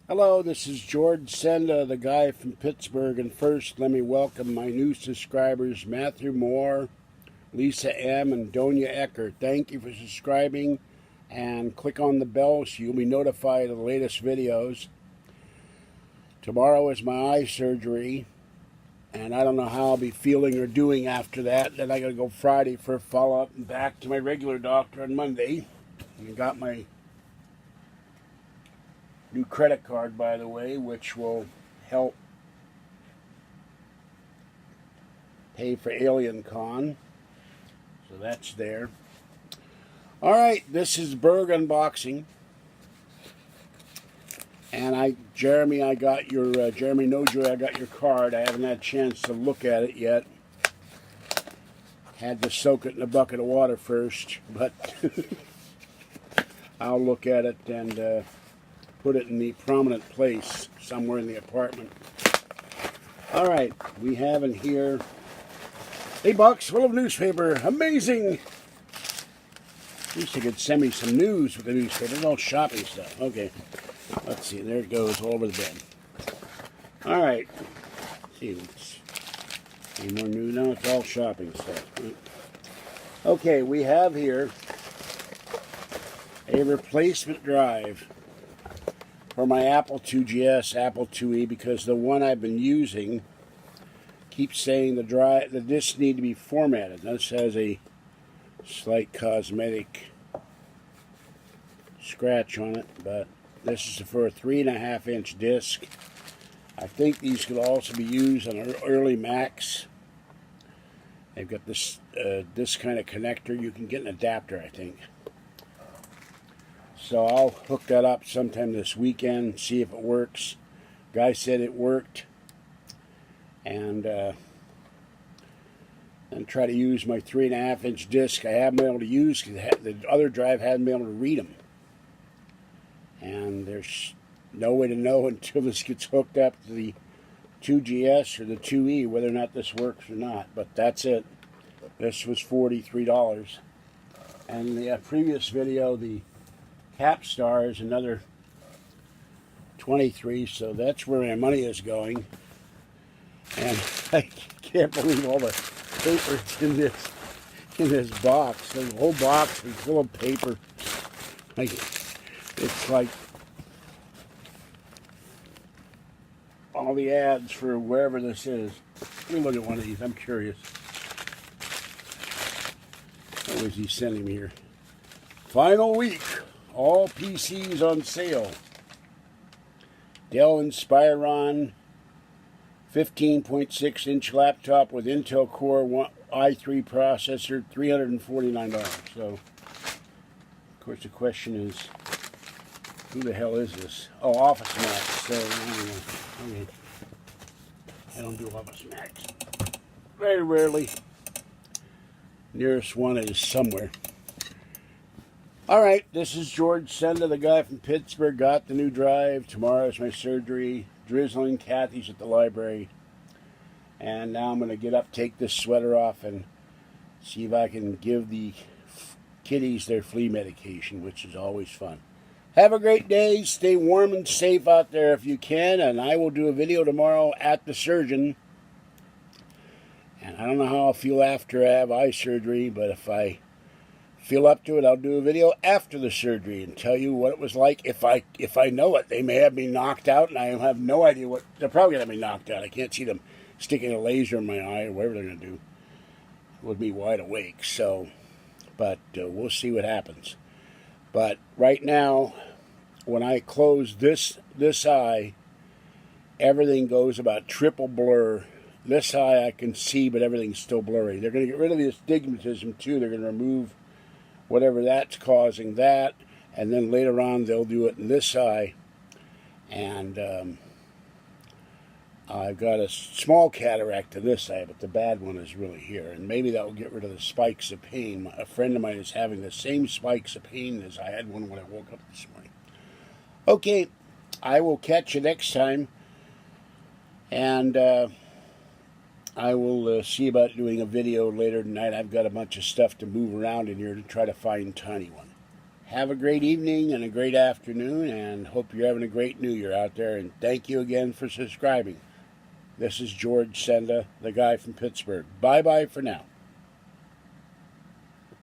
Hello, this is George Senda, the guy from Pittsburgh, and first let me welcome my new subscribers, Matthew Moore, Lisa M., and Donia Ecker. Thank you for subscribing, and click on the bell so you'll be notified of the latest videos. Tomorrow is my eye surgery, and I don't know how I'll be feeling or doing after that. Then I gotta go Friday for a follow-up and back to my regular doctor on Monday. I got my new credit card, by the way, which will help pay for Alien Con. So that's there. All right, this is Burgh unboxing. And Jeremy, I got your, Jeremy Nojoy, I got your card. I haven't had a chance to look at it yet. Had to soak it in a bucket of water first, but I'll look at it and put it in the prominent place somewhere in the apartment. All right, we have in here a box full of newspaper. Amazing! At least you could send me some news with the newspaper. It's all shopping stuff. Okay, let's see. There it goes, all over the bed. All right. Let's see, any more news? No, it's all shopping stuff. Okay, we have here a replacement drive for my Apple IIgs, Apple IIe, because the one I've been using keeps saying the discs need to be formatted. This has a slight cosmetic scratch on it, but this is for a 3.5-inch disc. I think these could also be used on early Macs. They've got this kind of connector. You can get an adapter, I think. So I'll hook that up sometime this weekend, see if it works. Guy said it worked. And try to use my 3.5-inch disc. I haven't been able to use because the other drive hadn't been able to read them. And there's no way to know until this gets hooked up to the 2GS or the 2E whether or not this works or not. But that's it. This was $43. And the previous video, the Capstar, is another 23, so that's where my money is going. And I can't believe all the paper in this box. The whole box is full of paper. It's like all the ads for wherever this is. Let me look at one of these. I'm curious. What was he sending me here? Final week. All PCs on sale. Dell Inspiron 15.6-inch laptop with Intel Core i3 processor, $349. So, of course, the question is, who the hell is this? Oh, Office Max. So, okay. I don't do Office Max. Very rarely. Nearest one is somewhere. All right, this is George Senda, the guy from Pittsburgh. Got the new drive. Tomorrow's my surgery. Drizzling. Kathy's at the library. And now I'm going to get up, take this sweater off, and see if I can give the kitties their flea medication, which is always fun. Have a great day. Stay warm and safe out there if you can. And I will do a video tomorrow at the surgeon. And I don't know how I'll feel after I have eye surgery, but if I feel up to it, I'll do a video after the surgery and tell you what it was like. If I know it, they may have me knocked out, and I have no idea what they're probably gonna have me knocked out. I can't see them sticking a laser in my eye or whatever they're gonna do. Would be wide awake. So, but we'll see what happens. But right now, when I close this eye, everything goes about triple blur. This eye I can see, but everything's still blurry. They're gonna get rid of the astigmatism too. They're gonna remove whatever that's causing that, and then later on they'll do it in this eye. And I've got a small cataract to this eye, but the bad one is really here, and maybe that will get rid of the spikes of pain. A friend of mine is having the same spikes of pain as I had one when I woke up this morning. Okay, I will catch you next time, and I will see about doing a video later tonight. I've got a bunch of stuff to move around in here to try to find Tiny One. have a great evening and a great afternoon, and hope you're having a great New Year out there. And thank you again for subscribing. This is George Senda, the guy from Pittsburgh. Bye-bye for now.